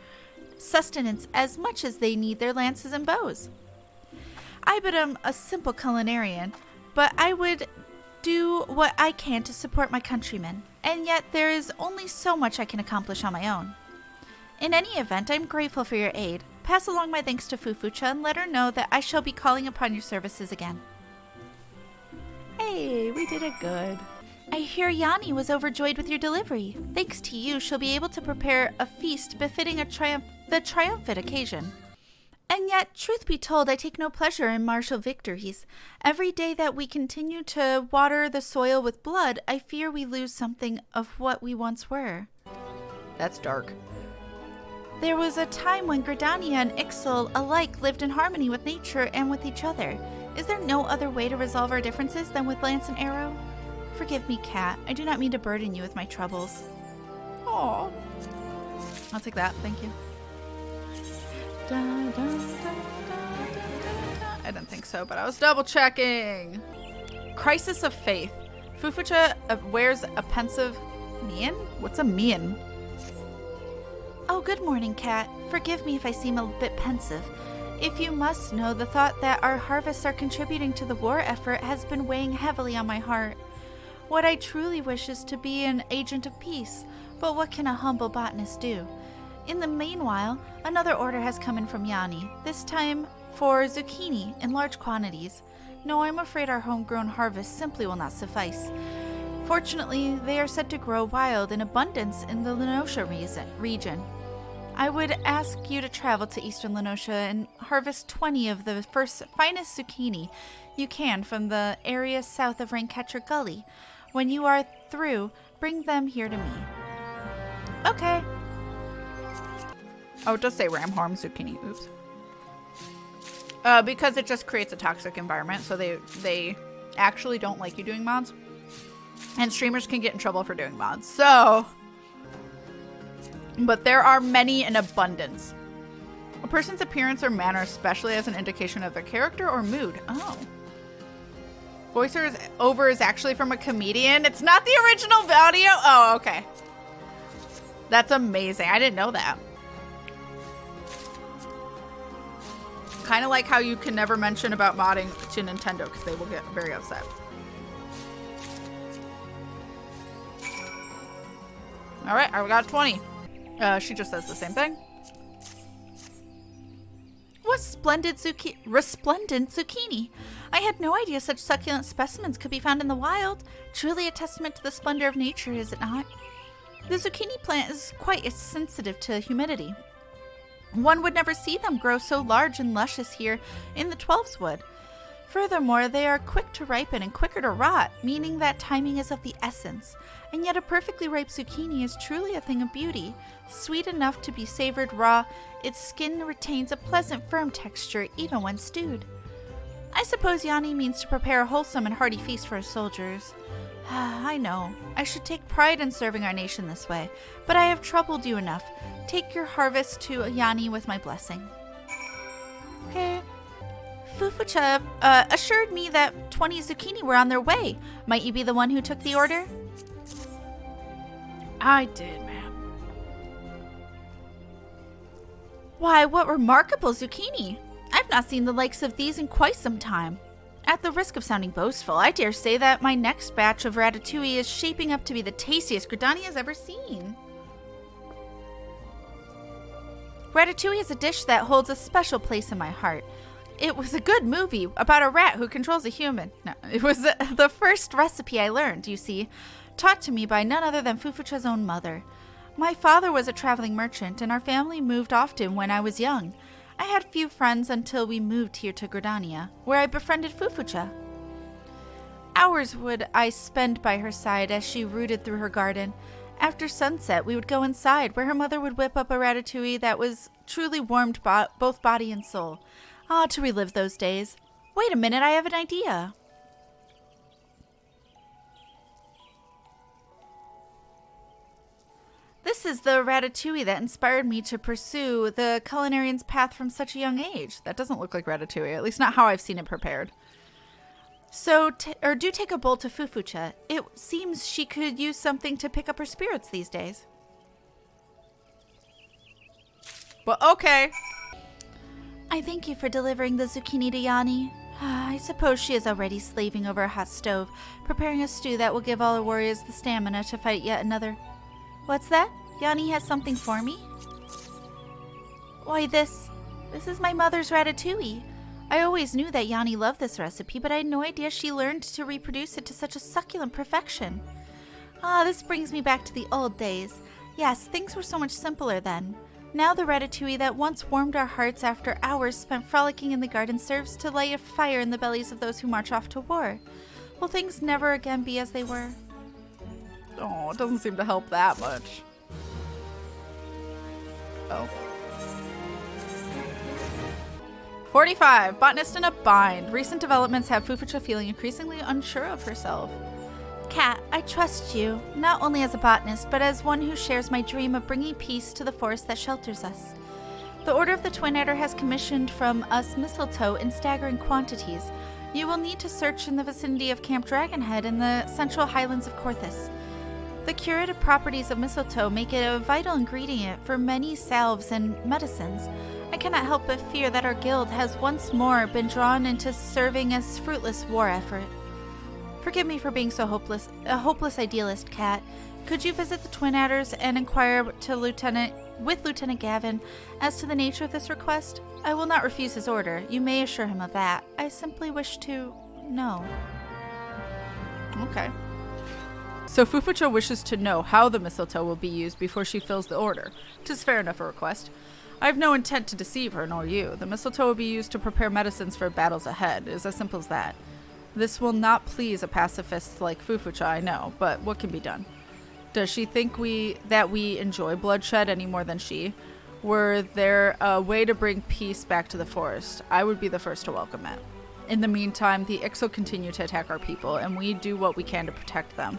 sustenance as much as they need their lances and bows. I but am a simple culinarian, but I would do what I can to support my countrymen, and yet there is only so much I can accomplish on my own. In any event, I'm grateful for your aid. Pass along my thanks to Fufucha and let her know that I shall be calling upon your services again.
Hey, we did it good.
I hear Yanni was overjoyed with your delivery. Thanks to you, she'll be able to prepare a feast befitting the triumphant occasion. And yet, truth be told, I take no pleasure in martial victories. Every day that we continue to water the soil with blood, I fear we lose something of what we once were.
That's dark.
There was a time when Gridania and Ixal alike lived in harmony with nature and with each other. Is there no other way to resolve our differences than with lance and arrow? Forgive me, Kat. I do not mean to burden you with my troubles.
Aww. I'll take that. Thank you. I didn't think so, but I was double checking. Crisis of Faith. Fufucha wears a pensive mien? What's a mien?
Oh, good morning, Kat. Forgive me if I seem a bit pensive. If you must know, the thought that our harvests are contributing to the war effort has been weighing heavily on my heart. What I truly wish is to be an agent of peace, but what can a humble botanist do? In the meanwhile, another order has come in from Yanni, this time for zucchini in large quantities. No, I'm afraid our homegrown harvest simply will not suffice. Fortunately, they are said to grow wild in abundance in the Lenosha region. I would ask you to travel to eastern Lenosha and harvest 20 of the finest zucchini you can from the area south of Raincatcher Gully. When you are through, bring them here to me. Okay.
Oh, it does say Ramhorn zucchini. Oops. Because it just creates a toxic environment, so they actually don't like you doing mods. And streamers can get in trouble for doing mods. So, but there are many in abundance. A person's appearance or manner especially as an indication of their character or mood. Oh. Voiceover is actually from a comedian. It's not the original audio. Oh, okay. That's amazing. I didn't know that. Kind of like how you can never mention about modding to Nintendo because they will get very upset. All right, I got 20. She just says the same thing.
Resplendent zucchini. I had no idea such succulent specimens could be found in the wild. Truly a testament to the splendor of nature, is it not? The zucchini plant is quite sensitive to humidity. One would never see them grow so large and luscious here in the Twelveswood. Furthermore, they are quick to ripen and quicker to rot, meaning that timing is of the essence. And yet a perfectly ripe zucchini is truly a thing of beauty. Sweet enough to be savored raw, its skin retains a pleasant firm texture even when stewed. I suppose Yanni means to prepare a wholesome and hearty feast for his soldiers. I know, I should take pride in serving our nation this way, but I have troubled you enough. Take your harvest to Yanni with my blessing. Okay. Fufucha assured me that 20 zucchini were on their way. Might you be the one who took the order?
I did, ma'am.
Why, what remarkable zucchini! I've not seen the likes of these in quite some time. At the risk of sounding boastful, I dare say that my next batch of ratatouille is shaping up to be the tastiest Gridania has ever seen. Ratatouille is a dish that holds a special place in my heart. It was a good movie about a rat who controls a human. No, it was the first recipe I learned, you see, taught to me by none other than Fufucha's own mother. My father was a traveling merchant, and our family moved often when I was young. I had few friends until we moved here to Gridania, where I befriended Fufucha. Hours would I spend by her side as she rooted through her garden. After sunset, we would go inside, where her mother would whip up a ratatouille that was truly warmed both body and soul. Ah, to relive those days. Wait a minute, I have an idea. This is the ratatouille that inspired me to pursue the culinarian's path from such a young age.
That doesn't look like ratatouille, at least not how I've seen it prepared.
So, do take a bowl to Fufucha. It seems she could use something to pick up her spirits these days.
But okay.
I thank you for delivering the zucchini to Yanni. I suppose she is already slaving over a hot stove, preparing a stew that will give all her warriors the stamina to fight yet another. What's that? Yanni has something for me? Why, this is my mother's ratatouille. I always knew that Yanni loved this recipe, but I had no idea she learned to reproduce it to such a succulent perfection. Ah, this brings me back to the old days. Yes, things were so much simpler then. Now the ratatouille that once warmed our hearts after hours spent frolicking in the garden serves to light a fire in the bellies of those who march off to war. Will things never again be as they were?
Oh, it doesn't seem to help that much. Oh. 45. Botanist in a bind. Recent developments have Fufucha feeling increasingly unsure of herself.
Kat, I trust you, not only as a botanist, but as one who shares my dream of bringing peace to the forest that shelters us. The Order of the Twin Adder has commissioned from us mistletoe in staggering quantities. You will need to search in the vicinity of Camp Dragonhead in the central highlands of Korthus. The curative properties of mistletoe make it a vital ingredient for many salves and medicines. I cannot help but fear that our guild has once more been drawn into serving as fruitless war effort. Forgive me for being so a hopeless idealist, Kat. Could you visit the Twin Adders and inquire with Lieutenant Gavin as to the nature of this request? I will not refuse his order. You may assure him of that. I simply wish to know.
Okay. So Fufucha wishes to know how the mistletoe will be used before she fills the order. 'Tis fair enough a request. I have no intent to deceive her, nor you. The mistletoe will be used to prepare medicines for battles ahead. It is as simple as that. This will not please a pacifist like Fufucha, I know, but what can be done? Does she think that we enjoy bloodshed any more than she? Were there a way to bring peace back to the forest, I would be the first to welcome it. In the meantime, the Ixo continue to attack our people, and we do what we can to protect them.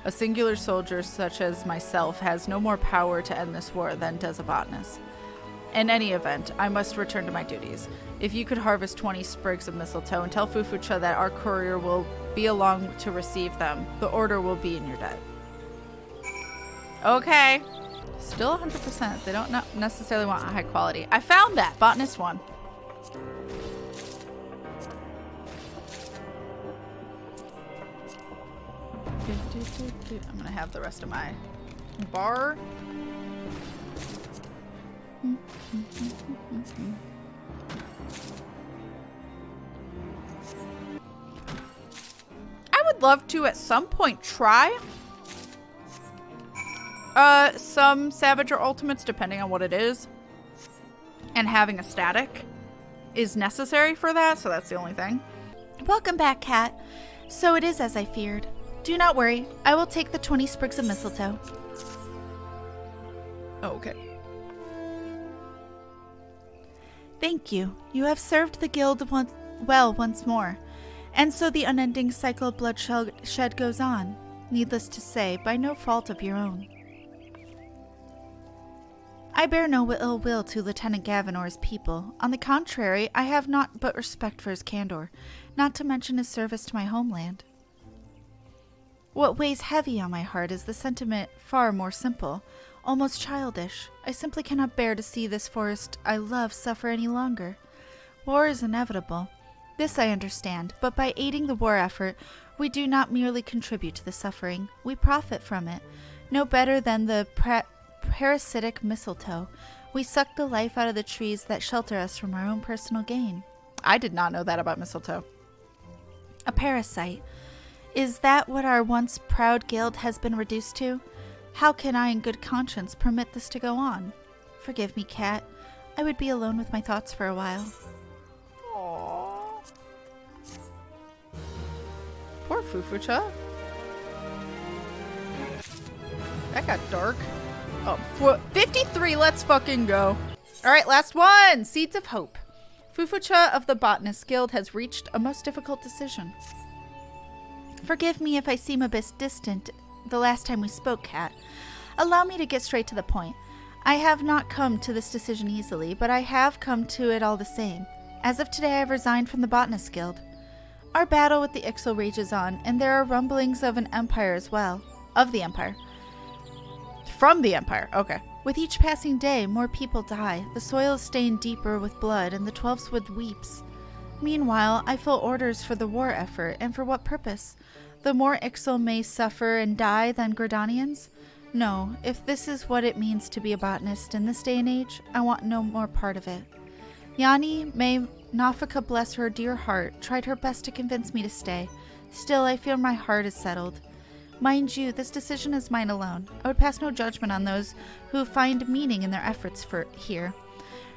A singular soldier such as myself has no more power to end this war than does a botanist. In any event, I must return to my duties. If you could harvest 20 sprigs of mistletoe and tell Fufucha that our courier will Be along to receive them. The order will be in your debt. Okay. Still 100%. They don't necessarily want high quality. I found that. Botanist 1. I'm going to have the rest of my bar. I would love to at some point try some Savage or Ultimates, depending on what it is. And having a static is necessary for that, so that's the only thing.
Welcome back, Kat. So it is as I feared. Do not worry. I will take the 20 sprigs of mistletoe.
Okay.
Thank you. You have served the guild well once more. And so the unending cycle of bloodshed goes on. Needless to say, by no fault of your own. I bear no ill will to Lieutenant Gavin or his people. On the contrary, I have naught but respect for his candor, not to mention his service to my homeland. What weighs heavy on my heart is the sentiment far more simple, almost childish. I simply cannot bear to see this forest I love suffer any longer. War is inevitable. This I understand, but by aiding the war effort, we do not merely contribute to the suffering, we profit from it. No better than the parasitic mistletoe. We suck the life out of the trees that shelter us from our own personal gain.
I did not know that about mistletoe.
A parasite. Is that what our once proud guild has been reduced to? How can I in good conscience permit this to go on? Forgive me, Kat. I would be alone with my thoughts for a while.
Aww. Poor Fufucha. That got dark. Oh, 53, let's fucking go. All right, last one. Seeds of Hope. Fufucha of the Botanist Guild has reached a most difficult decision.
Forgive me if I seem a bit distant the last time we spoke, Kat. Allow me to get straight to the point. I have not come to this decision easily, but I have come to it all the same. As of today, I have resigned from the Botanist Guild. Our battle with the Ixal rages on, and there are rumblings of an empire as well. Of the empire. From the empire, okay. With each passing day, more people die. The soil is stained deeper with blood, and the Twelfthwood weeps. Meanwhile, I fill orders for the war effort, and for what purpose? The more Ixal may suffer and die than Gordanians? No, if this is what it means to be a botanist in this day and age, I want no more part of it. Yanni, may Nafika bless her dear heart, tried her best to convince me to stay. Still, I feel my heart is settled. Mind you, this decision is mine alone. I would pass no judgment on those who find meaning in their efforts here.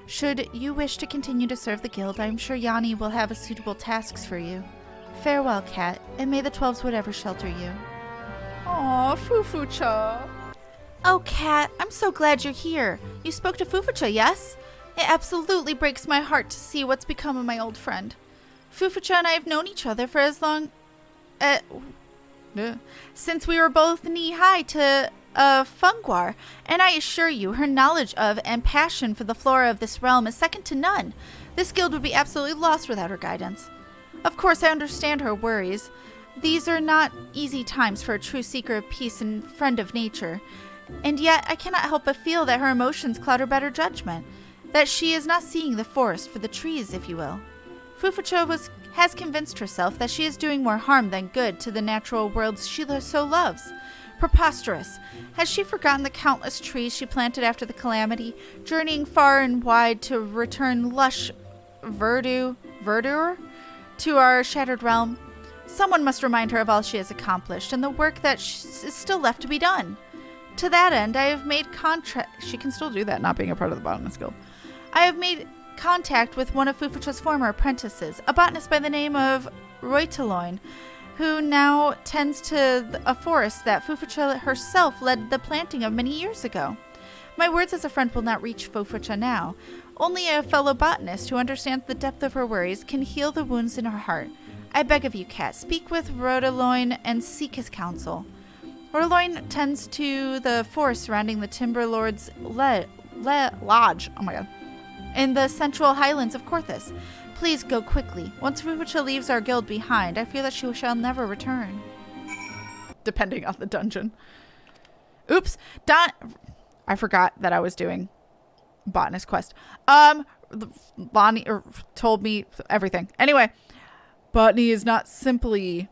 Should you wish to continue to serve the guild, I am sure Yanni will have suitable tasks for you. Farewell, Kat, and may the Twelves ever shelter you.
Aw, Fufucha.
Oh, Kat, I'm so glad you're here. You spoke to Fufucha, yes? It absolutely breaks my heart to see what's become of my old friend. Fufucha and I have known each other for as long... since we were both knee-high to Fungwar, and I assure you, her knowledge of and passion for the flora of this realm is second to none. This guild would be absolutely lost without her guidance. Of course, I understand her worries. These are not easy times for a true seeker of peace and friend of nature. And yet, I cannot help but feel that her emotions cloud her better judgment, that she is not seeing the forest for the trees, if you will. Fufucha has convinced herself that she is doing more harm than good to the natural worlds she so loves. Preposterous! Has she forgotten the countless trees she planted after the calamity, journeying far and wide to return lush verdure to our shattered realm? Someone must remind her of all she has accomplished and the work that is still left to be done. To that end, I have made She can still do that, not being a part of the Botanist Guild. I have made contact with one of Fufucha's former apprentices, a botanist by the name of Reuteloin, who now tends to a forest that Fufucha herself led the planting of many years ago. My words as a friend will not reach Fufucha now. Only a fellow botanist who understands the depth of her worries can heal the wounds in her heart. I beg of you, Kat, speak with Reuteloin and seek his counsel. Reuteloin tends to the forest surrounding the Timber Lord's lodge. Oh my god. in the central highlands of Korthus. Please go quickly. Once Fufucha leaves our guild behind, I fear that she shall never return.
Depending on the dungeon. Oops. I forgot that I was doing botanist quest. Lonnie told me everything. Anyway, botany is not simply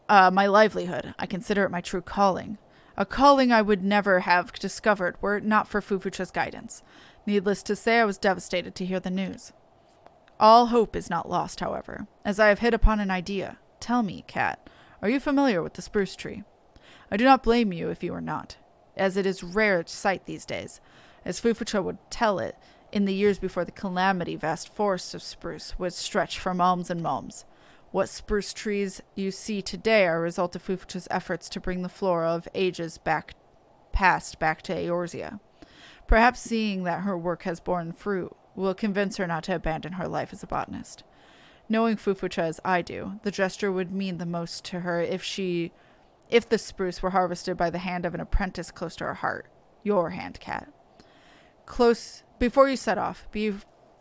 my livelihood. I consider it my true calling. A calling I would never have discovered were it not for Fufucha's guidance. Needless to say, I was devastated to hear the news. All hope is not lost, however, as I have hit upon an idea. Tell me, Kat, are you familiar with the spruce tree? I do not blame you if you are not, as it is rare sight these days. As Fufucha would tell it, in the years before the calamity, vast forests of spruce would stretch for malms and malms. What spruce trees you see today are a result of Fufucha's efforts to bring the flora of ages back to Eorzea. Perhaps seeing that her work has borne fruit will convince her not to abandon her life as a botanist. Knowing Fufucha as I do, the gesture would mean the most to her if the spruce were harvested by the hand of an apprentice close to her heart. Your hand, Kat. Before you set off, be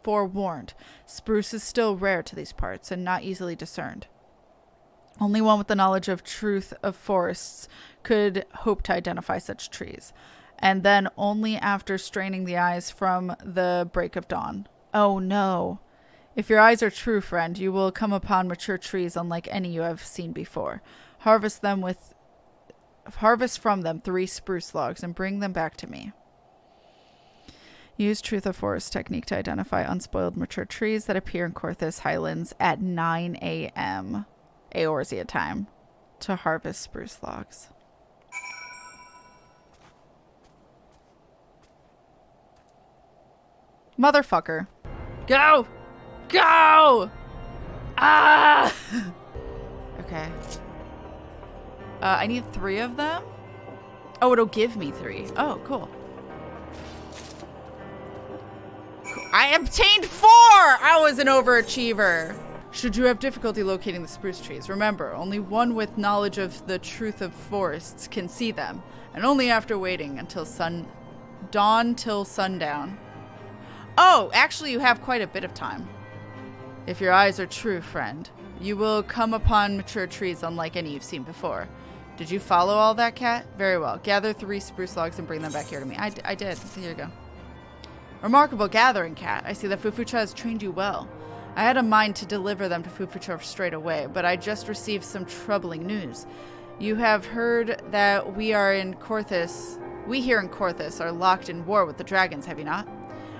forewarned, spruce is still rare to these parts and not easily discerned. Only one with the knowledge of truth of forests could hope to identify such trees, and then only after straining the eyes from the break of dawn. Oh no. If your eyes are true, friend, you will come upon mature trees unlike any you have seen before. Harvest from them 3 spruce logs and bring them back to me. Use Truth of Forest technique to identify unspoiled mature trees that appear in Korthus Highlands at 9 a.m. Eorzea time to harvest spruce logs. Motherfucker. Go! Go! Ah! Okay. I need 3 of them? Oh, it'll give me 3. Oh, cool. I obtained 4! I was an overachiever. Should you have difficulty locating the spruce trees, remember, only one with knowledge of the truth of forests can see them, and only after waiting until dawn till sundown. Oh, actually you have quite a bit of time. If your eyes are true, friend, you will come upon mature trees unlike any you've seen before. Did you follow all that, Kat? Very well. Gather 3 spruce logs and bring them back here to me. I did. Here you go. Remarkable gathering, Kat. I see that Fufucha has trained you well. I had a mind to deliver them to Fufucha straight away, but I just received some troubling news. You have heard that we here in Korthus are locked in war with the dragons, have you not?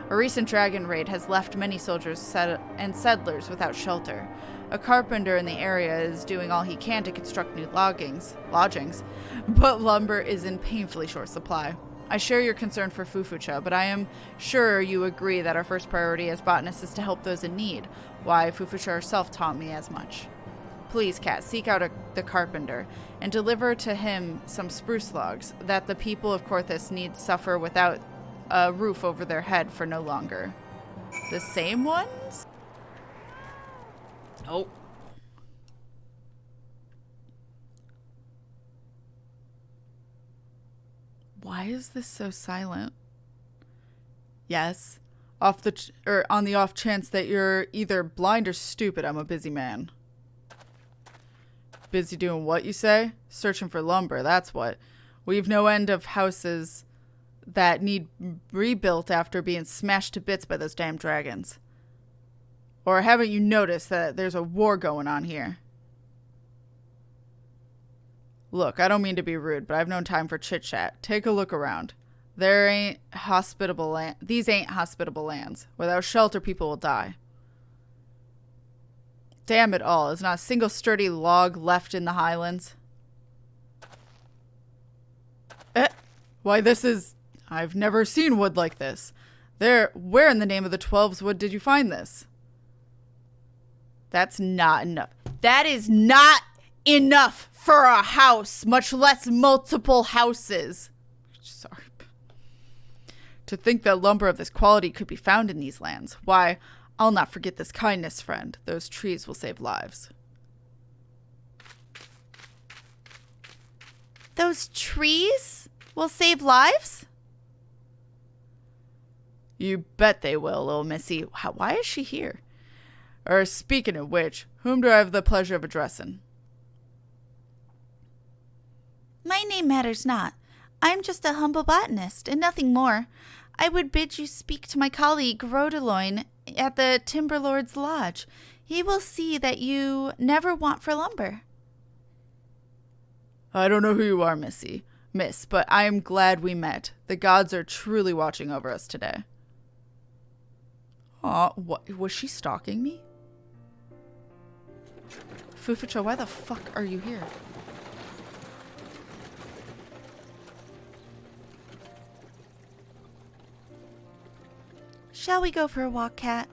A recent dragon raid has left many soldiers and settlers without shelter. A carpenter in the area is doing all he can to construct new lodgings, but lumber is in painfully short supply. I share your concern for Fufucha, but I am sure you agree that our first priority as botanists is to help those in need. Why, Fufucha herself taught me as much. Please, Kat, seek out the carpenter and deliver to him some spruce logs that the people of Korthus need suffer without a roof over their head for no longer. The same ones? Oh. Why is this so silent? Yes. On the off chance that you're either blind or stupid, I'm a busy man. Busy doing what, you say? Searching for lumber, that's what. We've no end of houses that need rebuilt after being smashed to bits by those damn dragons. Or haven't you noticed that there's a war going on here? Look, I don't mean to be rude, but I've no time for chit-chat. Take a look around. These ain't hospitable lands. Without shelter, people will die. Damn it all, there's not a single sturdy log left in the highlands. Why, I've never seen wood like this. Where in the name of the 12's wood did you find this? That's not enough. That is not enough for a house, much less multiple houses. Sorry. To think that lumber of this quality could be found in these lands. Why, I'll not forget this kindness, friend. Those trees will save lives.
Those trees will save lives?
You bet they will, little missy. Why is she here? Or speaking of which, whom do I have the pleasure of addressing?
My name matters not. I am just a humble botanist, and nothing more. I would bid you speak to my colleague Rhodaloin at the Timberlord's Lodge. He will see that you never want for lumber.
I don't know who you are, Miss, but I am glad we met. The gods are truly watching over us today. Aw, what? Was she stalking me? Fufucha, why the fuck are you here?
Shall we go for a walk, Kat?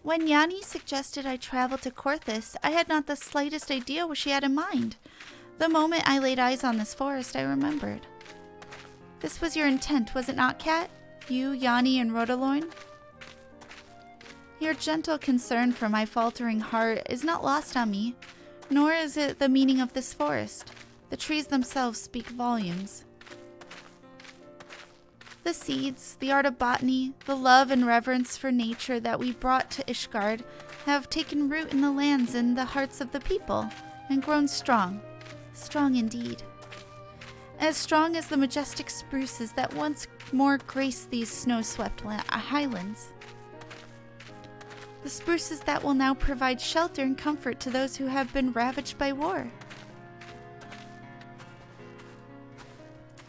When Yanni suggested I travel to Korthus, I had not the slightest idea what she had in mind. The moment I laid eyes on this forest, I remembered. This was your intent, was it not, Kat? You, Yanni, and Rhodaloin? Your gentle concern for my faltering heart is not lost on me, nor is it the meaning of this forest. The trees themselves speak volumes. The seeds, the art of botany, the love and reverence for nature that we brought to Ishgard have taken root in the lands and the hearts of the people, and grown strong. Strong indeed. As strong as the majestic spruces that once more graced these snow-swept highlands. The spruces that will now provide shelter and comfort to those who have been ravaged by war.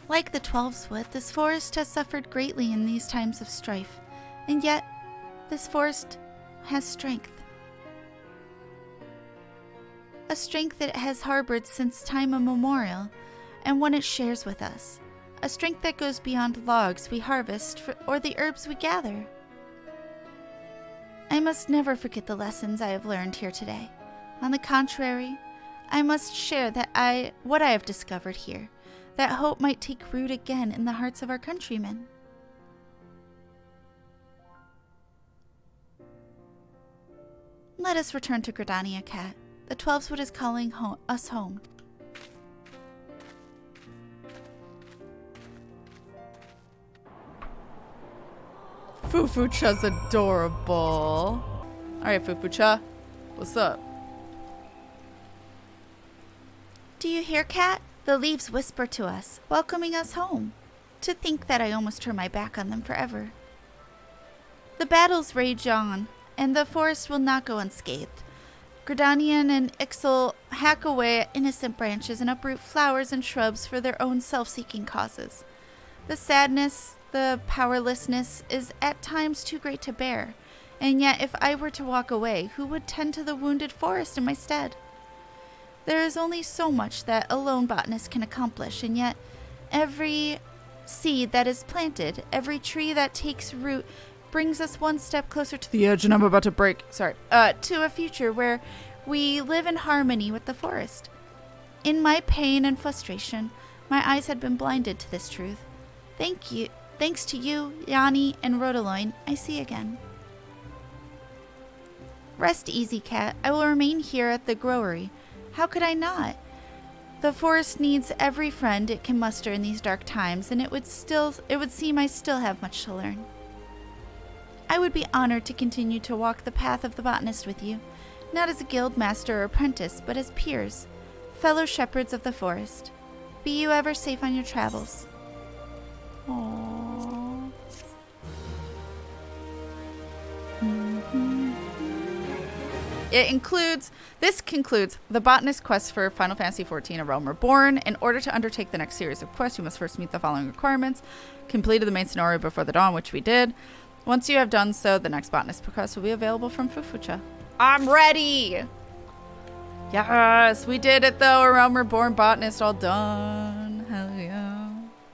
Like the Twelveswood, this forest has suffered greatly in these times of strife, and yet this forest has strength. A strength it has harbored since time immemorial, and one it shares with us. A strength that goes beyond logs we harvest or the herbs we gather. I must never forget the lessons I have learned here today. On the contrary, I must share what I have discovered here, that hope might take root again in the hearts of our countrymen. Let us return to Gridania, Kat. The Twelveswood is calling us home.
Fufucha's adorable. Alright, Fufucha. What's up?
Do you hear, Kat? The leaves whisper to us, welcoming us home. To think that I almost turned my back on them forever. The battles rage on, and the forest will not go unscathed. Gridanian and Ixal hack away at innocent branches and uproot flowers and shrubs for their own self-seeking causes. The sadness, the powerlessness is at times too great to bear, and yet if I were to walk away, who would tend to the wounded forest in my stead? There is only so much that a lone botanist can accomplish, and yet every seed that is planted, every tree that takes root, brings us one step closer to the edge, and I'm about to break. To a future where we live in harmony with the forest. In my pain and frustration, my eyes had been blinded to this truth. Thanks to you, Yanni, and Rhodaloin, I see again. Rest easy, Kat. I will remain here at the growery. How could I not? The forest needs every friend it can muster in these dark times, and it would seem I still have much to learn. I would be honored to continue to walk the path of the botanist with you, not as a guild master or apprentice, but as peers, fellow shepherds of the forest. Be you ever safe on your travels. Aww.
This concludes the botanist quest for Final Fantasy XIV: A Realm Reborn. In order to undertake the next series of quests, you must first meet the following requirements. Completed the main scenario before the dawn, which we did. Once you have done so, the next botanist quest will be available from Fufucha. I'm ready! Yes, we did it though. A Realm Reborn Botanist, all done.